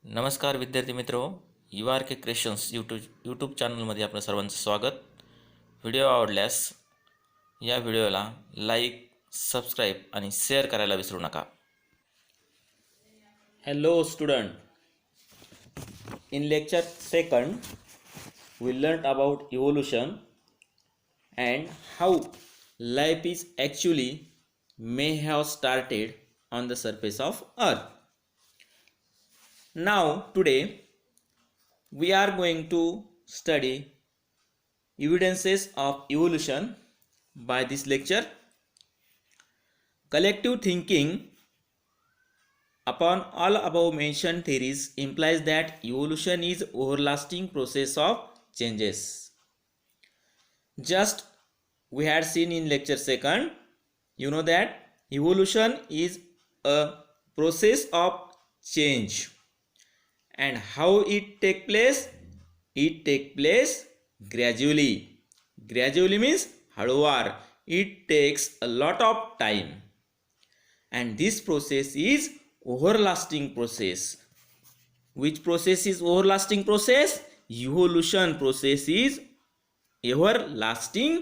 नमस्कार विद्यार्थी मित्रो, U R K creations YouTube चॅनलमध्ये आपलं सर्वांचं स्वागत. व्हिडिओ आवडल्यास या व्हिडिओला लाईक, सबस्क्राईब आणि शेअर करायला विसरू नका. Hello student, in lecture second we learned about evolution and how life is actually may have started on the surface of earth. Now today we are going to study evidences of evolution. By this lecture, collective thinking upon all above mentioned theories implies that evolution is everlasting process of changes. Just we had seen in lecture second, you know that evolution is a process of change. And how it take place? It take place gradually. Gradually means हळूवार. It takes a lot of time. And this process is everlasting process. Which process is everlasting process? Evolution process is everlasting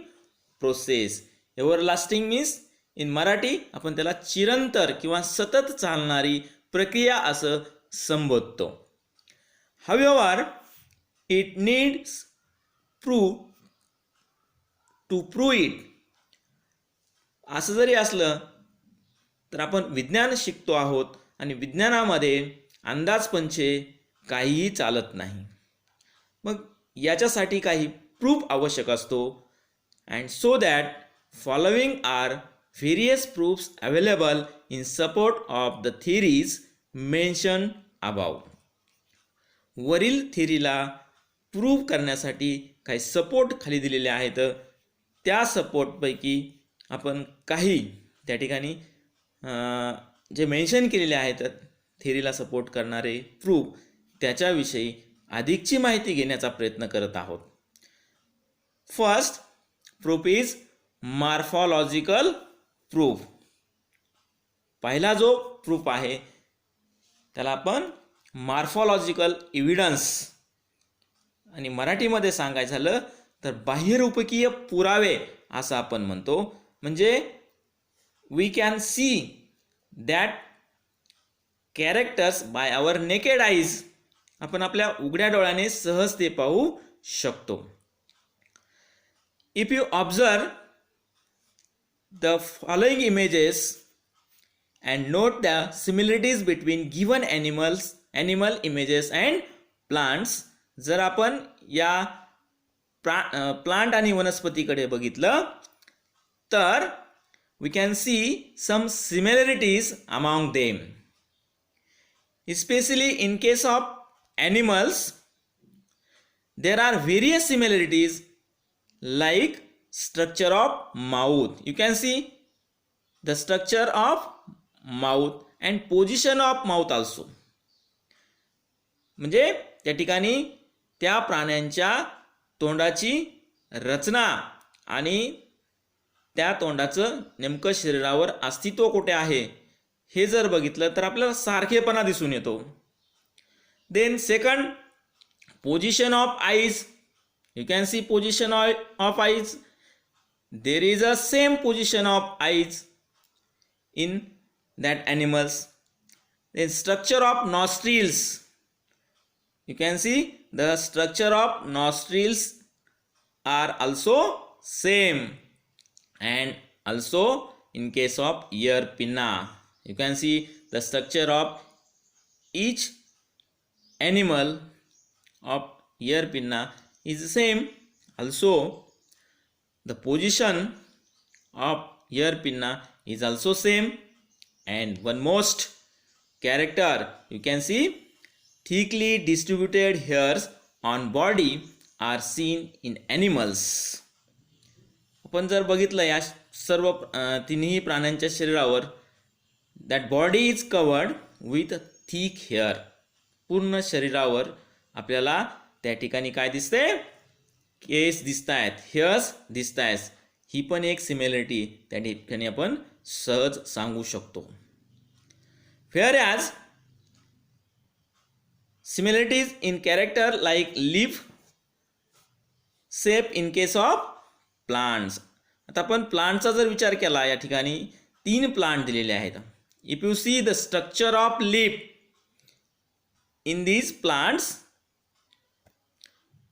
process. Everlasting means in Marathi आपण त्याला चिरंतर किंवा सतत चालणारी प्रक्रिया असं संबोधतो. However, it needs proof to prove it. असं जरी असलं तर आपण विज्ञान शिकतो आहोत आणि विज्ञानामध्ये अंदाजपंचे काहीही चालत नाही. मग याच्यासाठी काही प्रूफ आवश्यक असतो. And so that following are various proofs available in support of the theories mention above. वरील थिअरीला प्रूव्ह करण्यासाठी काही सपोर्ट खाली दिलेले आहेत. त्या सपोर्टपैकी आपण काही त्या ठिकाणी जे मेन्शन केलेले आहेत थिअरीला सपोर्ट करणारे प्रूफ त्याच्याविषयी अधिकची माहिती घेण्याचा प्रयत्न करत आहोत. First proof is morphological proof. पहिला जो प्रूफ आहे त्याला आपण मॉर्फॉलॉजिकल एव्हिडन्स आणि मराठीमध्ये सांगायचं झालं तर बाह्यरूपकीय पुरावे असं आपण म्हणतो. म्हणजे we can see that characters by our naked eyes. आपण आपल्या उघड्या डोळ्याने सहज ते पाहू शकतो. If you observe the following images and note the similarities between given animal images and plants. जर आपण या प्लांट आणि वनस्पतीकडे बघितलं तर we can see some similarities among them. Especially in case of animals, there are various similarities like structure of mouth. You can see the structure of mouth and position of mouth also. म्हणजे त्या ठिकाणी त्या प्राण्यांच्या तोंडाची रचना आणि त्या तोंडाचं नेमकं शरीरावर अस्तित्व कुठे आहे हे जर बघितलं तर आपल्याला सारखेपणा दिसून येतो. Then second, position of eyes. You can see position of eyes. There is a same position of eyes in that animals. Then structure of nostrils. You can see the structure of nostrils are also same. And also in case of ear pinna, you can see the structure of each animal of ear pinna is the same. Also the position of ear pinna is also same. And one most character, you can see thickly distributed hairs on body are seen in animals. आपण जर बघितलं या सर्व तिन्ही प्राण्यांच्या शरीरावर that body is covered with thick hair. पूर्ण शरीरावर आपल्याला त्या ठिकाणी काय दिसते? केस दिसतायत, हेअर्स दिसतायत. ही पण एक सिमिलरिटी त्या ठिकाणी आपण सहज सांगू शकतो. Whereas similarities in character like leaf shape in case of plants. आता आपण प्लांटचा जर विचार केला या ठिकाणी 3 प्लांट दिलेले आहेत. If you see the structure of leaf in these plants,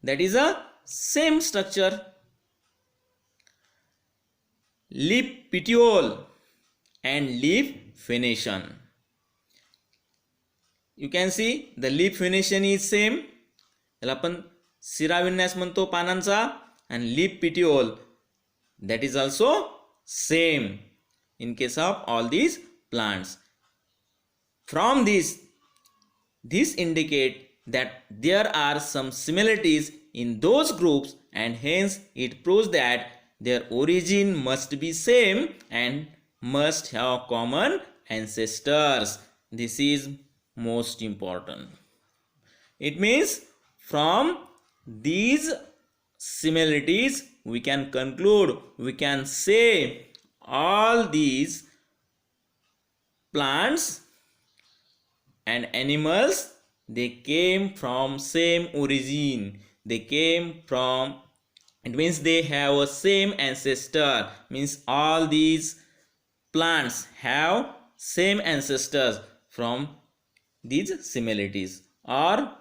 that is a same structure. Leaf petiole and leaf venation. You can see the leaf venation is same. त्याला आपण शिराविन्यास म्हणतो पानांचा. and leaf petiole, that is also same in case of all these plants. From this indicate that there are some similarities in those groups, and hence it proves that their origin must be same and must have common ancestors. This is most important. It means from these similarities we can conclude, we can say all these plants and animals, they came from same origin. They came from, it means they have a same ancestor. Means all these plants have same ancestors from these similarities. Or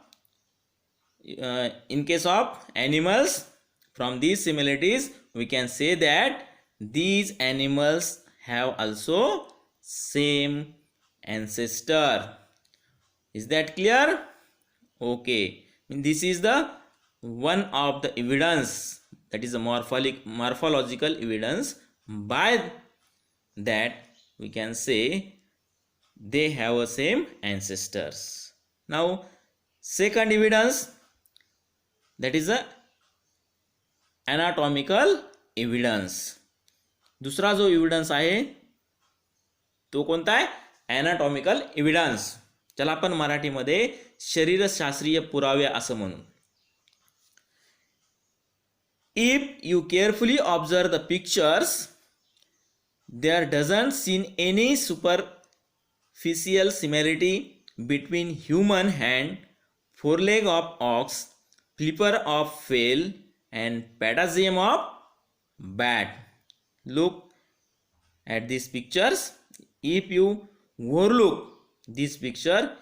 in case of animals, from these similarities we can say that these animals have also same ancestor. Is that clear? Okay. This is the one of the evidence, that is a morphological evidence. By that we can say they have a same ancestors. Now second evidence, that is a anatomical evidence. दूसरा जो evidence आहे तो कोणता आहे? anatomical evidence. त्याला आपण मराठीमध्ये शरीरशास्त्रीय पुरावे असं म्हणू. If you carefully observe the pictures, there doesn't seem any superficial similarity between human hand, foreleg of ox, flipper of whale, and patagium of bat. Look at these pictures. If you overlook this picture,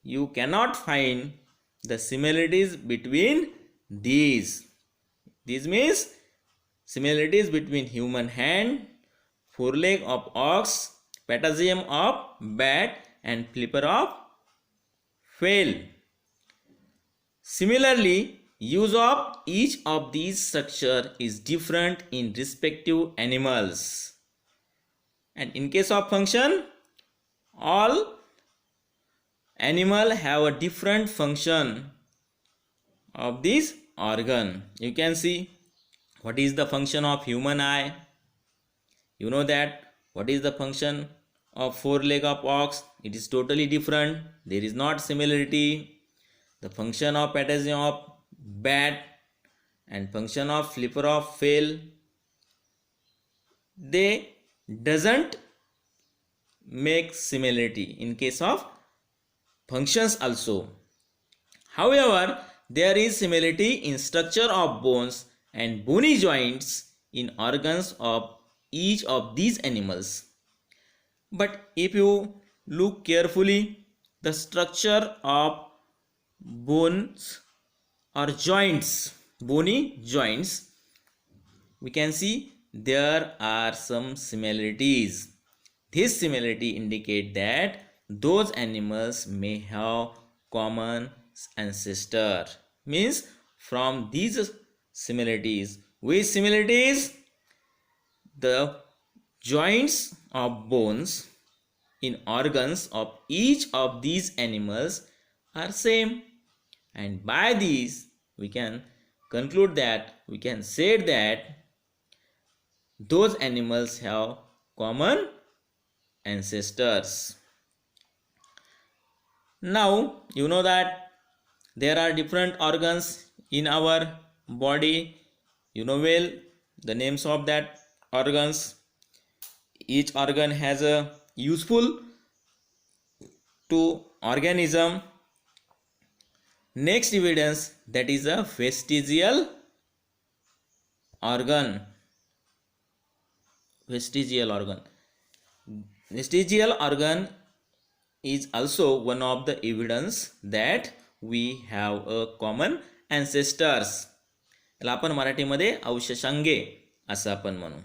you cannot find the similarities between these. This means similarities between human hand, foreleg of ox, patagium of bat, and flipper of whale. Similarly, use of each of these structure is different in respective animals. And in case of function, all animal have a different function of this organ. You can see what is the function of human eye. You know that. What is the function of foreleg of ox? It is totally different. There is not similarity. The function of patagium of bat and function of flipper of whale, they doesn't make similarity in case of functions also. However, there is similarity in structure of bones and bony joints in organs of each of these animals. But if you look carefully, the structure of bones or joints, bony joints, we can see there are some similarities. This similarity indicate that those animals may have common ancestor. Means from these similarities, which similarities? The joints of bones in organs of each of these animals are same, and by these we can conclude that, we can say that those animals have common ancestors. Now you know that there are different organs in our body. You know well the names of that organs. Each organ has a useful to organism. Next evidence, that is a vestigial organ. Vestigial organ. Vestigial organ is also one of the evidence that we have a common ancestors. याला आपण मराठीमध्ये अवशेषांगे असं आपण म्हणू.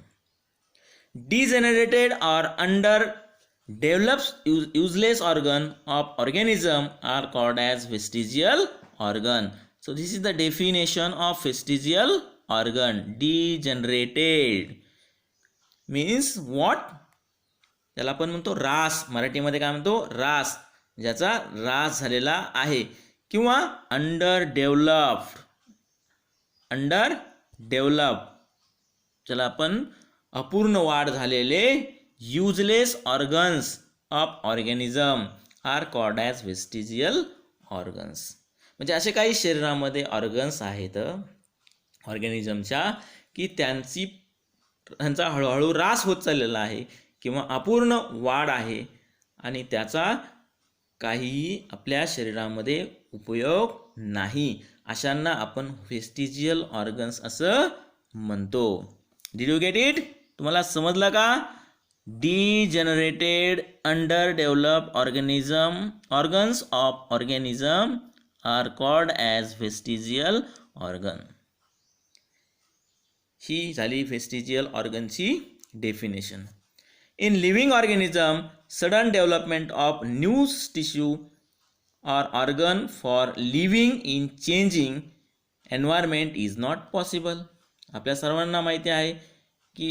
Degenerated or underdeveloped useless organ of organism are called as vestigial organ. So this is the definition of vestigial organ. Degenerated means what? त्याला आपण म्हणतो रास. मराठीमध्ये काय म्हणतो? रास. ज्याचा रास झालेला आहे. किंवा अंडरडेव्हलप्ड. त्याला आपण अपूर्ण वाढ झालेले useless organs of organism are called as vestigial organs. म्हणजे असे काही शरीरामध्ये ऑर्गन्स आहेत ऑर्गॅनिझमच्या की त्यांचा हळूहळू ऱ्हास होत चाललेला आहे किंवा अपूर्ण वाढ आहे आणि त्याचा काहीही आपल्या शरीरामध्ये उपयोग नाही. अशांना आपण व्हेस्टिजियल ऑर्गन्स असं म्हणतो. Did you get it? तुम्हाला समजलं का? Degenerated underdeveloped organs of organism are called as vestigial organ. ही झाली व्हेस्टिजियल ऑर्गनची definition. In living organism, sudden development of new tissue or organ for living in changing environment is not possible. आपल्या सर्वांना माहिती आहे की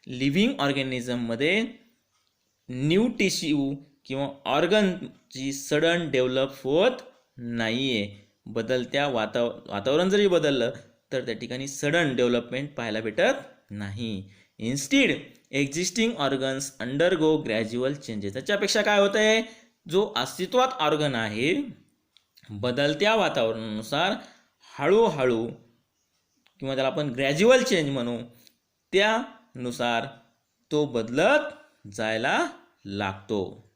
लिव्हिंग ऑर्गॅनिझममध्ये न्यू टिश्यू किंवा ऑर्गनची sudden develop होत नाही आहे. बदलत्या वातावरण जरी बदललं तर त्या ठिकाणी सडन डेव्हलपमेंट पाहायला भेटत नाही. Instead existing organs undergo gradual changes. त्याच्यापेक्षा काय होतं आहे? जो अस्तित्वात ऑर्गन आहे बदलत्या वातावरणानुसार हळूहळू किंवा त्याला आपण ग्रॅज्युअल चेंज म्हणू त्यानुसार तो बदलत जायला लागतो.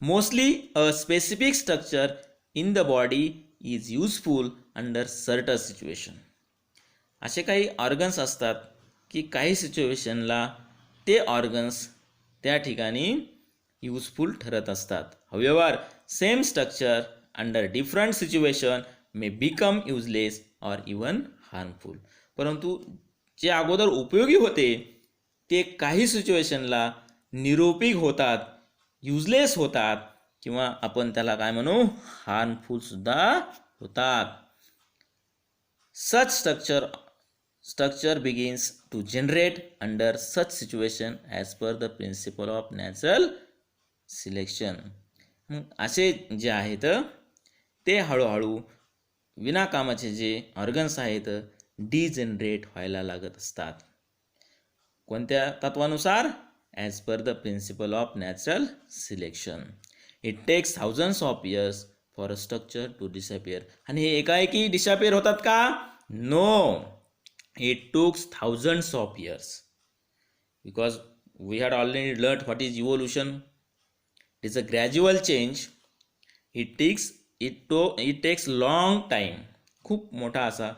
Mostly a specific structure in the body is useful under certain situation. असे काही ऑर्गन्स असतात की काही सिच्युएशनला ते ऑर्गन्स त्या ठिकाणी युजफुल ठरत असतात. However same structure under different situation may become useless or even harmful. परंतु जे अगोदर उपयोगी होते ते काही सिच्युएशनला निरुपयोगी होतात, युजलेस होतात किंवा आपण त्याला काय म्हणू हार्मफुल सुद्धा होतात. सच structure begins to generate under such situation as per the principle of natural selection. असे जे आहेत ते हळूहळू विनाकामाचे जे ऑर्गन्स आहेत डिजेनरेट व्हायला लागत असतात. कोणत्या तत्वानुसार? As per the principle of natural selection. It takes thousands of years for a structure to disappear. आणि हे एकाएकी डिसअपिअर होतात का? No. It took thousands of years because we had already learned what is evolution. It is a gradual change. It takes long time. खूप मोठा असा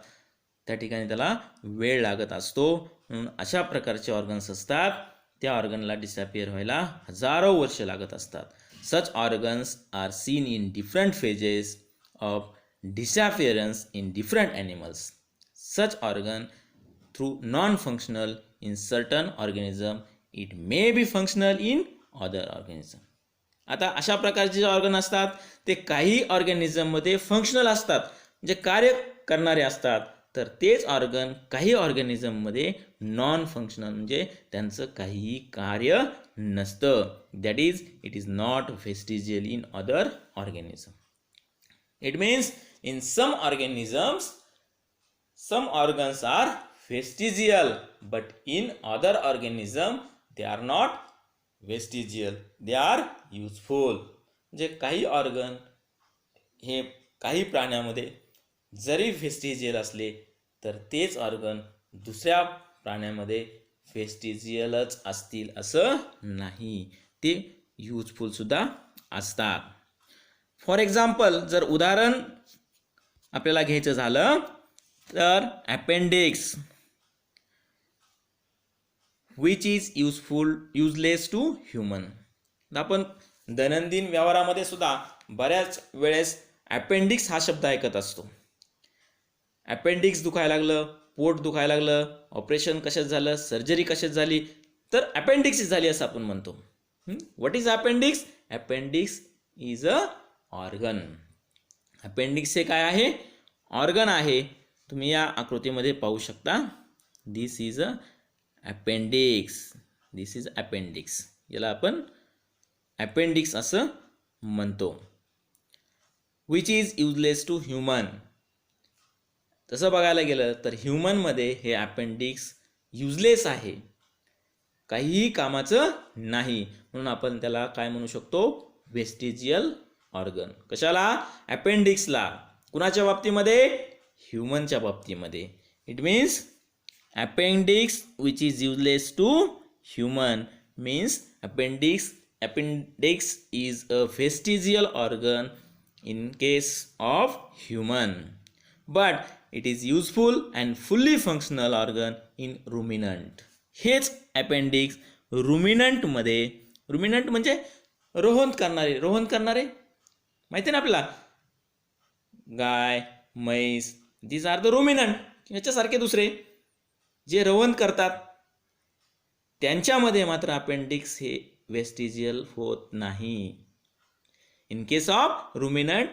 त्या ठिकाणी त्याला वेळ लागत असतो. म्हणून अशा प्रकारचे ऑर्गन्स असतात त्या ऑर्गनला डिसअपिअर व्हायला हजारो वर्ष लागत असतात. Such organs are seen in different phases of disappearance in different animals. Such organ through non-functional in certain organism, it may be functional in other organism. आता अशा प्रकारचे जे ऑर्गन असतात ते काही ऑर्गॅनिझममध्ये फंक्शनल असतात, म्हणजे कार्य करणारे असतात, तर तेच ऑर्गन काही ऑर्गॅनिझममध्ये नॉन फंक्शनल म्हणजे त्यांचं काहीही कार्य नसतं. That is it is not vestigial in other organism. It means in some organisms some organs are vestigial but in other organism they are not vestigial, they are useful. जे काही organ हे काही प्राण्यामध्ये जरी व्हेस्टिजियल असले तर तेच ऑर्गन दुसऱ्या प्राण्यामध्ये व्हेस्टिजियलच असतील असं नाही, ते युजफुल सुद्धा असतात. फॉर एक्झाम्पल जर उदाहरण आपल्याला घ्यायचं झालं तर appendix which is useless to human. आपण दैनंदिन व्यवहारामध्ये सुद्धा बऱ्याच वेळेस अपेंडिक्स हा शब्द ऐकत असतो. अपेंडिक्स दुखायला लागलं, पोट दुखायला लागलं, ऑपरेशन कशात झालं, सर्जरी कशात झाली, तर अपेंडिक्स झाली असं आपण म्हणतो. What is appendix? Appendix is a organ. Appendix हे काय आहे? ऑर्गन आहे. तुम्ही या आकृतीमध्ये पाहू शकता. This is a appendix. This is appendix. याला आपण अपेंडिक्स असं म्हणतो. Which is useless to human. तसं बघायला गेलं तर ह्युमनमध्ये हे अपेंडिक्स युजलेस आहे, काहीही कामाचं नाही. म्हणून आपण त्याला काय म्हणू शकतो? Vestigial organ. कशाला? अपेंडिक्सला. कुणाच्या बाबतीमध्ये? ह्युमनच्या बाबतीमध्ये. It means appendix which is useless to human means appendix is a vestigial organ in case of human, but it is useful and fully functional organ in ruminant. हेच अपेंडिक्स रुमिनंट मध्ये, रुमिनंट म्हणजे रोहन करणारे माहिती ना आपल्याला, गाय, म्हैस, दीज आर द रुमिनंट. ह्याच्यासारखे दुसरे जे रोहन करतात त्यांच्यामध्ये मात्र अपेंडिक्स हे वेस्टिजियल होत नाही. In case of ruminant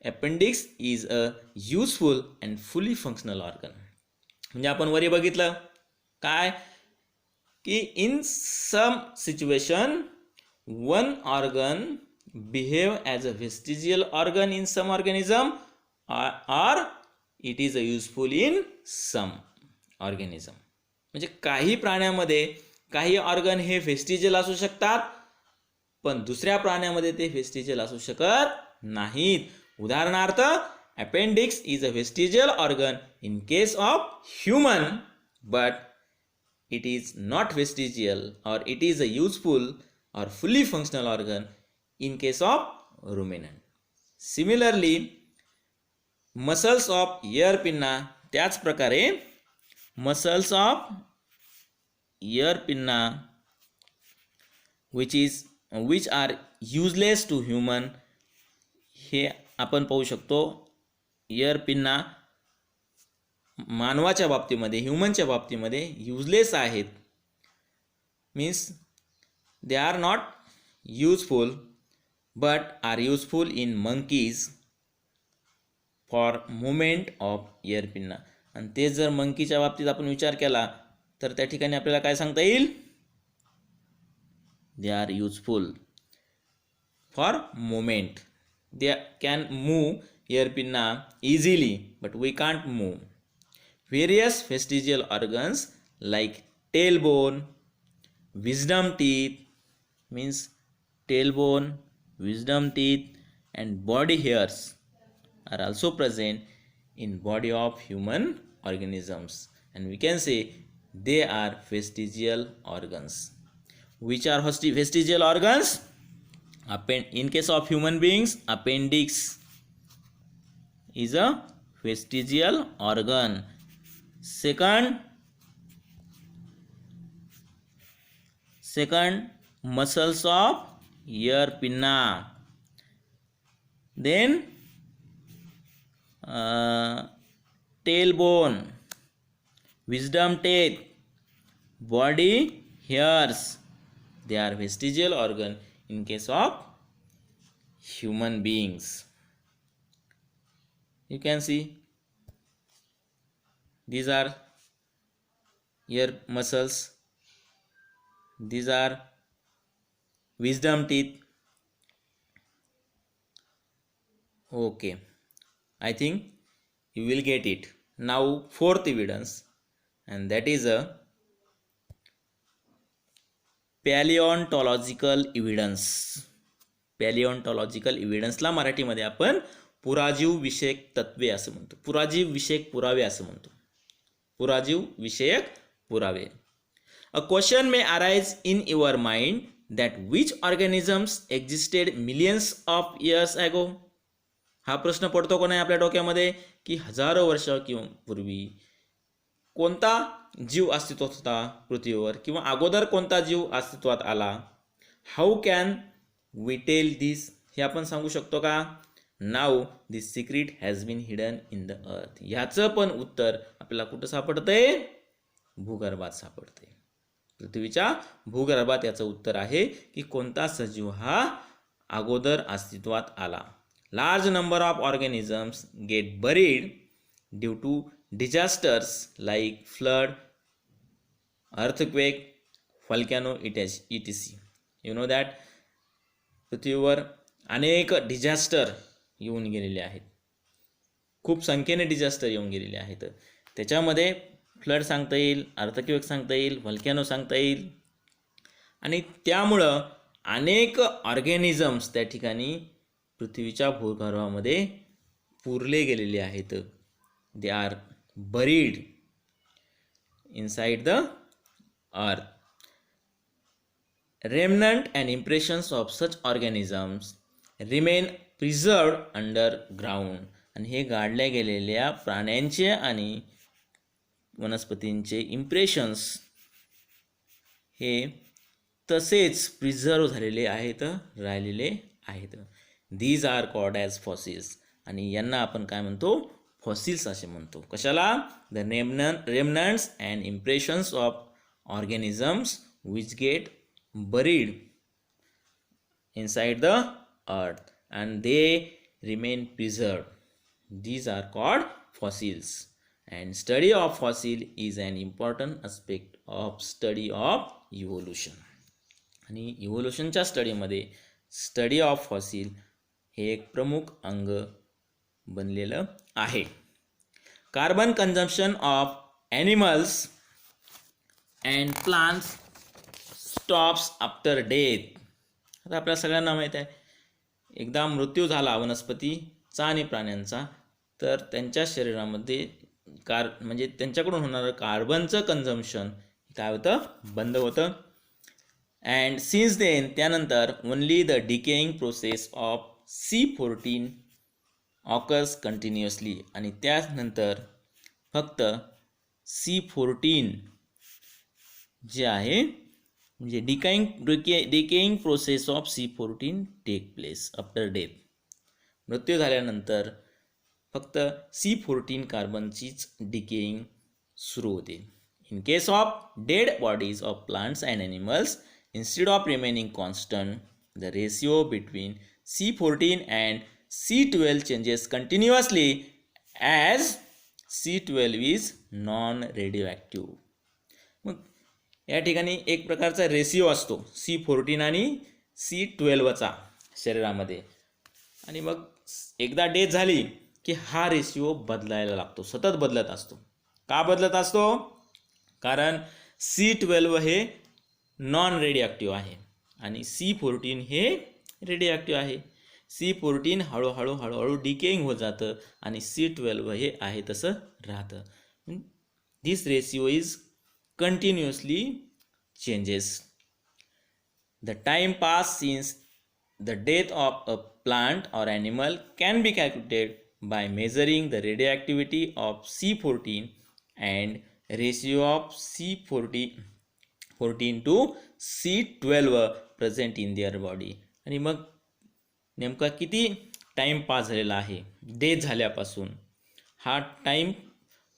appendix is a useful and fully functional organ. म्हणजे आपण वरी बघितलं काय की in some situation one organ behave as a vestigial organ in some organism or it is a useful in some organism. म्हणजे काही प्राण्यामध्ये काही ऑर्गन हे वेस्टिजियल असू शकतात, पण दुसऱ्या प्राण्यामध्ये ते वेस्टिजियल असू शकत नाहीत. उदाहरणार्थ appendix is a vestigial organ in case of human, but it is not vestigial और इट इज अ युजफुल और fully functional organ in case of ruminant. Similarly muscles of ear pinna, त्याच प्रकारे muscles of ear pinna which are useless to human, हे आपण पाहू शकतो. Year pinna मानवाच्या बाबतीमध्ये, ह्युमनच्या बाबतीमध्ये युजलेस आहेत. Means they are not useful but are useful in monkeys for movement of ear pinna. आणि ते जर मंकीच्या बाबतीत आपण विचार केला तर त्या ठिकाणी आपल्याला काय सांगता येईल? They are useful for movement. They can move ear pinna easily but we can't move. Various vestigial organs like tailbone, wisdom teeth means tailbone, wisdom teeth and body hairs are also present in body of human organisms, and we can say they are vestigial organs. Which are vestigial organs? In case of human beings, appendix is a vestigial organ. Second, muscles of ear pinna. Then tailbone, wisdom teeth, body hairs, they are vestigial organ in case of human beings. You can see these are ear muscles, these are wisdom teeth. Okay, I think you will get it. Now fourth evidence, and that is a paleontological evidence. पॅलिओन्टॉलॉजिकल इव्हिडन्सला मराठीमध्ये आपण पुराजीव विषयक तत्वे असं म्हणतो, पुराजीव विषयक पुरावे असं म्हणतो. पुराजीव विषयक पुरावे. A question may arise in your mind that which organisms existed millions of years ago. हा प्रश्न पडतो का नाही आपल्या डोक्यामध्ये की हजारो वर्ष किंवा पूर्वी कोणता जीव अस्तित्वात होता पृथ्वीवर किंवा अगोदर कोणता जीव अस्तित्वात आला. How can we tell this, हे आपण सांगू शकतो का. Now this secret has been hidden in the earth. ह्याचं पण उत्तर आपल्याला कुठं सापडतंय, भूगर्भात सापडते. पृथ्वीच्या भूगर्भात याचं उत्तर आहे की कोणता सजीव हा अगोदर अस्तित्वात आला. Large number of organisms get buried due to disasters like flood, earthquake, volcano etc. You know that पृथ्वीवर अनेक डिझास्टर येऊन गेलेले आहेत, खूप संख्येने डिझास्टर येऊन गेलेले आहेत. त्याच्यामध्ये फ्लड सांगता येईल, अर्थक्वेक सांगता येईल, व्हॉल्कॅनो सांगता येईल. आणि त्यामुळं अनेक ऑर्गॅनिझम्स त्या ठिकाणी पृथ्वीच्या भूगर्भामध्ये पुरले गेलेले आहेत. They are buried inside the earth. Remnant and impressions of such organisms remain preserved underground. आणि हे गाडल्या गेलेल्या प्राण्यांचे आणि वनस्पतींचे इम्प्रेशन्स हे तसेच प्रिझर्व झालेले आहेत, राहिलेले आहेत. These are called as fossils. आणि यांना आपण काय म्हणतो, फॉसिल्स असे म्हणतो. कशाला, the remnants and impressions of organisms which get buried inside the earth and they remain preserved. These are called fossils, and study of fossil is an important aspect of study of evolution. आणि इव्होल्युशनच्या स्टडीमध्ये study of fossil हे एक प्रमुख अंग बनलेलं आहे. Carbon consumption of animals and plants stops after death. आता आपल्या सगळ्यांना माहीत आहे, एकदा मृत्यू झाला वनस्पतीचा आणि प्राण्यांचा तर त्यांच्या शरीरामध्ये म्हणजे त्यांच्याकडून होणारं कार्बनचं कन्झम्पशन काय होतं, बंद होतं. अँड सिन्स देन त्यानंतर only the decaying process of C14 occurs continuously. आणि त्यानंतर फक्त C14 जे आहे म्हणजे decaying process of C14 take place after death. मृत्यू झाल्यानंतर फक्त C14 कार्बनचीच डिकेइंग सुरू होते. In case of dead bodies of plants and animals, instead of remaining constant, the ratio between C14 and C12 changes continuously as C12 is non-radioactive. मग या ठिकाणी एक प्रकारचा रेशिओ असतो C14 आणि C12चा शरीरामध्ये. आणि मग एकदा डेथ झाली की हा रेशिओ बदलायला लागतो, सतत बदलत असतो. का बदलत असतो, कारण C12 हे नॉन रेडिओॲक्टिव्ह आहे आणि C14 हे रेडिओॲक्टिव्ह आहे. C14 हळूहळू डिकेइंग होत जातं आणि C12 हे आहे तसं राहतं. This ratio is continuously changes. The time passed since the death of a plant or animal can be calculated by measuring the radioactivity of C14 and ratio of C14 to C12 present in their body. आणि मग नेमका किती time pass झालेला आहे death झाल्यापासून, हा time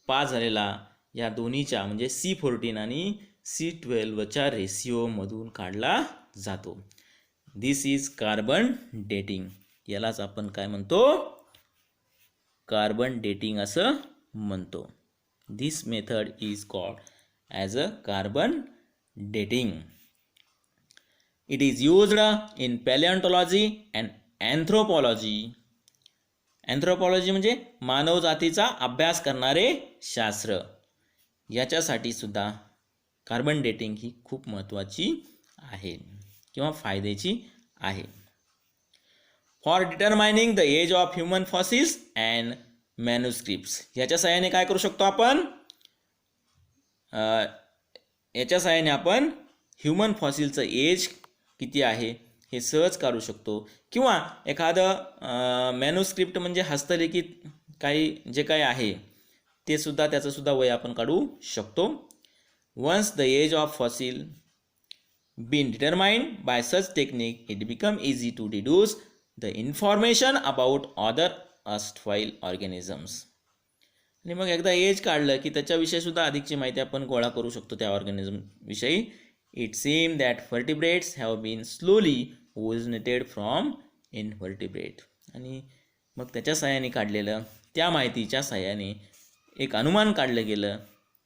pass झालेला या दोन्हीच्या म्हणजे C14 आणि C12च्या रेशिओमधून काढला जातो. This is carbon dating. यालाच आपण काय म्हणतो, कार्बन डेटिंग असं म्हणतो. This method is called as a carbon dating. It is used in palaeontology and anthropology. Anthropology म्हणजे मानवजातीचा अभ्यास करणारे शास्त्र. याच्यासाठी सुद्धा कार्बन डेटिंग ही खूप महत्त्वाची आहे किंवा फायद्याची आहे. For determining the age of human fossils and manuscripts. याच्या सहाय्याने काय करू शकतो आपण, याच्या सहाय्याने आपण ह्युमन फॉसिलचं एज किती आहे हे सहज काढू शकतो, किंवा एखादं मॅन्युस्क्रिप्ट म्हणजे हस्तलिखित काही जे काही आहे ते सुद्धा त्याचं सुद्धा वय आपण काढू शकतो. Once the age of fossil been determined by such technique, it become easy to deduce the information about other erstwhile organisms. आणि मग एकदा एज काढलं की त्याच्याविषयी सुद्धा अधिकची माहिती आपण गोळा करू शकतो त्या ऑर्गॅनिझम विषयी. It seem that vertebrates have been slowly originated from invertebrate. आणि मग त्याच्या साहाय्याने काढलेलं त्या माहितीच्या साहाय्याने एक अनुमान काढलं गेलं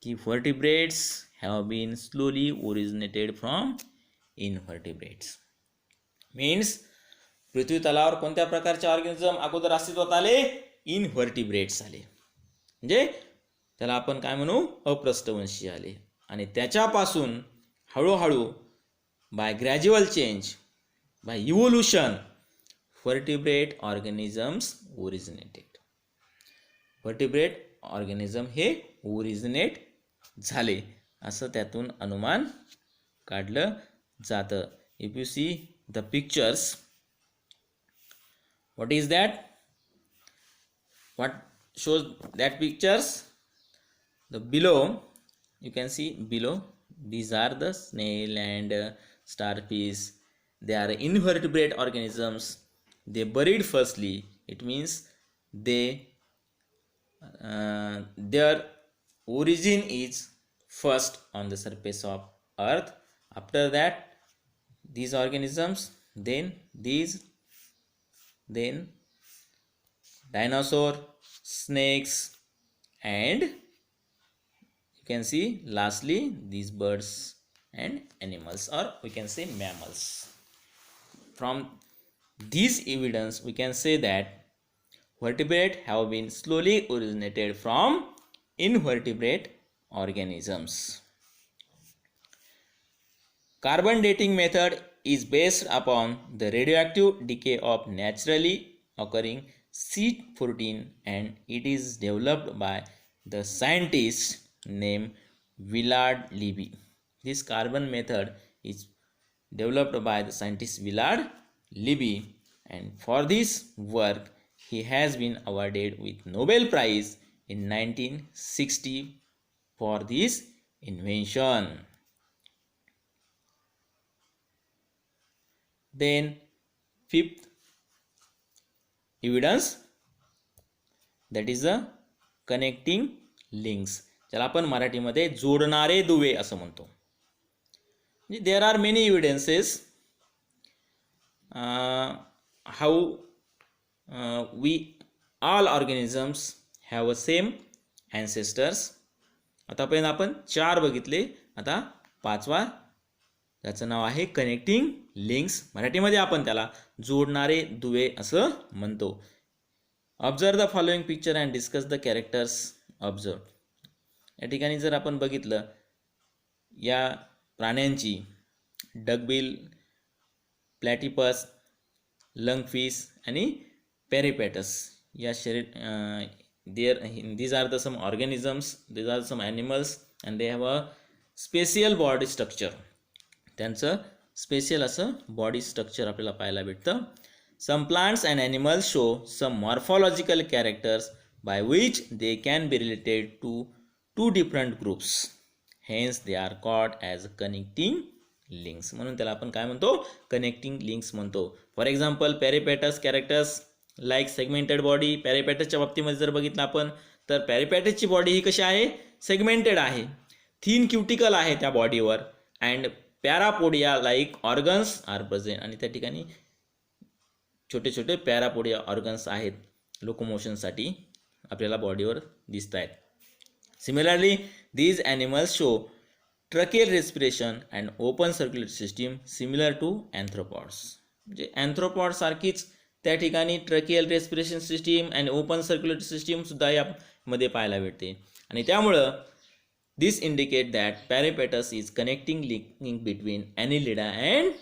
की vertebrates have been slowly originated from invertebrates. Means पृथ्वी तलावर कोणत्या प्रकारचे ऑर्गॅनिझम अगोदर अस्तित्वात आले? इनव्हर्टिब्रेट्स आले, म्हणजे त्याला आपण काय म्हणू? अपृष्ठवंशी आले. आणि त्याच्यापासून हळूहळू by gradual change, by evolution, vertebrate organisms originated. Vertebrate organism हे ओरिजिनेट झाले असं त्यातून अनुमान काढलं जातं. If you see the pictures, what is that? What shows that pictures? The below, you can see below, these are the snail and starfish. They are invertebrate organisms. They buried firstly, it means they their origin is first on the surface of earth. After that these organisms, then dinosaur, snakes, and you can see lastly these birds and animals, or we can say mammals. From this evidence we can say that vertebrate have been slowly originated from invertebrate organisms. Carbon dating method is based upon the radioactive decay of naturally occurring C14, and it is developed by the scientist named Willard Libby. This carbon method is developed by the scientist Willard Libby, and for this work he has been awarded with Nobel Prize in 1960 for this invention. Then fifth evidence, that is the connecting links, ज्याला आपण मराठीमध्ये जोडणारे दुवे असं म्हणतो. There are many evidences how we all organisms have a same ancestors. आतापर्यंत आपण 4 बघितले, आता 5वा त्याचं नाव आहे कनेक्टिंग लिंक्स. मराठीमध्ये आपण त्याला जोडणारे दुवे असं म्हणतो. Observe the following picture and discuss the characters observe. या ठिकाणी जर आपण बघितलं या प्राण्यांची, डकबिल, प्लॅटिपस, लंगफिश आणि पेरिपेटस, या these are the some organisms, these are some animals and they have a special body structure. त्यांचं स्पेशल असं बॉडी स्ट्रक्चर आपल्याला पाहायला भेटतं. Some plants and animals show some morphological characters by which they can be related to 2 different groups, hence they are called as connecting links. म्हणून त्याला आपण काय म्हणतो? कनेक्टिंग लिंक्स म्हणतो. For example Peripatus characters like segmented body. पॅरिपेटसच्या बाबतीमध्ये जर बघितलं आपण तर पॅरिपेटसची बॉडी ही कशी आहे? सेगमेंटेड आहे, थिन क्युटिकल आहे त्या बॉडीवर, and parapodia like organs are present. आणि त्या ठिकाणी छोटे छोटे पॅरापोडिया ऑर्गन्स आहेत लोकोमोशनसाठी आपल्याला बॉडीवर दिसत आहेत. Similarly these animals show tracheal respiration and open circulatory system similar to arthropods. म्हणजे अँथ्रोपॉड सारखीच त्या ठिकाणी tracheal respiration system and open circulatory system सुद्धा यामध्ये पाहायला भेटते. आणि त्यामुळं this indicate that peripatus is connecting link between annelida and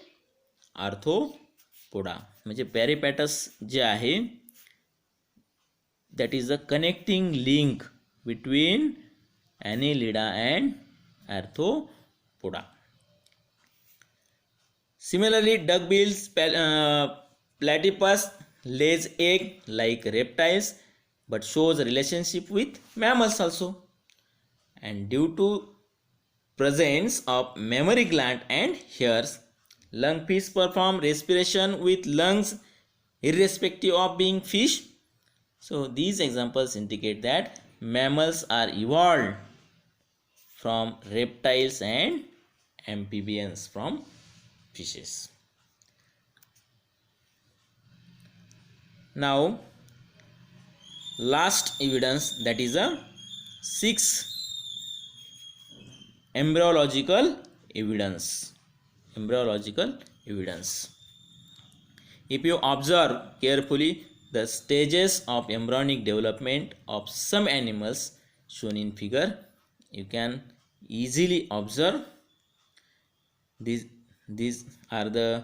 arthropoda. म्हणजे पेरिपेटस जे आहे that is the connecting link between annelida and arthropoda. Similarly, duckbills, platypus lays egg like reptiles but shows a relationship with mammals also. And due to presence of mammary gland and hairs, lungfish perform respiration with lungs irrespective of being fish. So these examples indicate that mammals are evolved from reptiles and amphibians from fishes. Now, last evidence, that is a 6 embryological evidence. If you observe carefully the stages of embryonic development of some animals shown in figure, you can easily observe these are the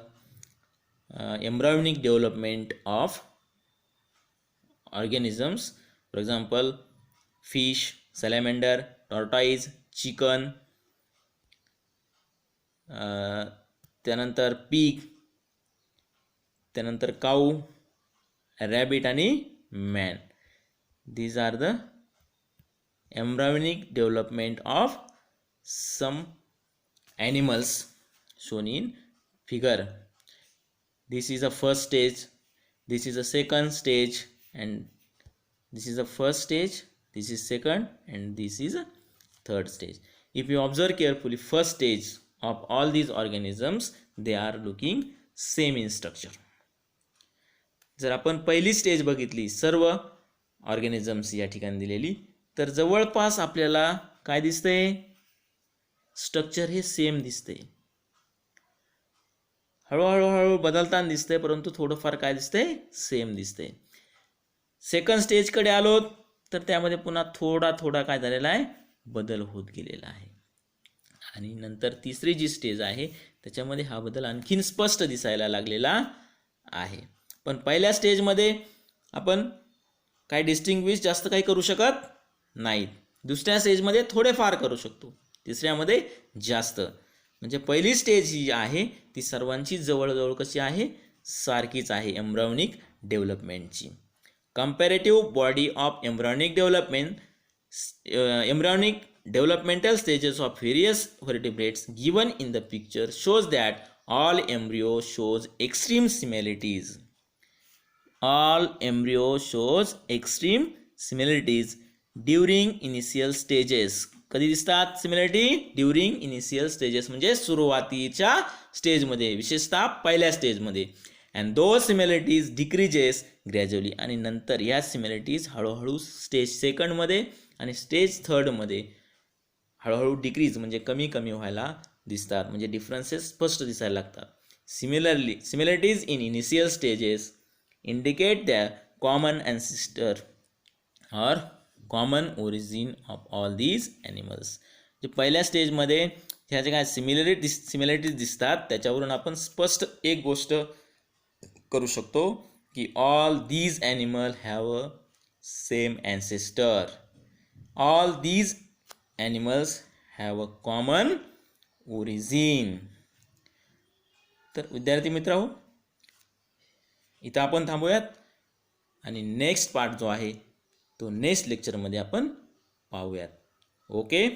embryonic development of organisms. For example, fish, salamander, tortoise, chicken, त्यानंतर pig, त्यानंतर cow, rabbit आणि man. These are the embryonic development of some animals shown in figure. This is the first stage, this is the second stage, and this is the first stage, this is second, and this is a third stage. If you observe carefully, first stage of all these organisms, they are looking same in structure. जर आपण पहिली stage बघितली सर्व organisms या ठिकाणी दिलेली, तर जवळपास आपल्याला काय दिसतंय, स्ट्रक्चर हे सेम दिसतंय. हळूहळू बदलताना दिसतंय, परंतु थोडंफार काय दिसतंय, सेम दिसतंय. सेकंड स्टेजकडे आलो तर त्यामध्ये पुन्हा थोडा काय झालेला आहे, बदल होत गेलेला आहे. आणि नंतर तिसरी जी स्टेज आहे त्याच्यामध्ये हा बदल आणखीन स्पष्ट दिसायला लागलेला आहे. पण पहिल्या स्टेजमध्ये आपण काय डिस्टिंग्विश जास्त काही करू शकत नाहीत. दुसऱ्या स्टेजमध्ये थोडेफार करू शकतो, तिसऱ्यामध्ये जास्त. म्हणजे पहिली स्टेज जी आहे ती सर्वांची जवळजवळ कशी आहे, सारखीच आहे एम्ब्रायोनिक डेव्हलपमेंटची. Comparative body of embryonic development, embryonic developmental stages of various vertebrates given in the picture shows that all embryo shows extreme similarities. All embryo shows extreme similarities during initial stages. कधी दिसतात similarity, during initial stages, म्हणजे सुरुवातीच्या स्टेजमध्ये, विशेषतः पहिल्या स्टेजमध्ये. And though similarities decreases gradually, आणि नंतर या सिमिलरिटीज हळूहळू स्टेज सेकंडमध्ये आणि स्टेज थर्डमध्ये हळूहळू डिक्रीज म्हणजे कमी व्हायला दिसतात, म्हणजे डिफरन्सेस स्पष्ट दिसायला लागतात. Similarities in initial stages indicate the common ancestor or common origin of all these animals. जे पहिल्या स्टेजमध्ये ह्या जे काय सिमिलरिटीज दिसतात त्याच्यावरून आपण स्पष्ट एक गोष्ट करू शकतो की all these animal have a same ancestor. All these animals have a common origin. तर विद्यार्थी मित्रांनो, इथं आपण थांबूयात आणि नेक्स्ट पार्ट जो आहे तो नेक्स्ट लेक्चरमध्ये आपण पाहूयात. ओके.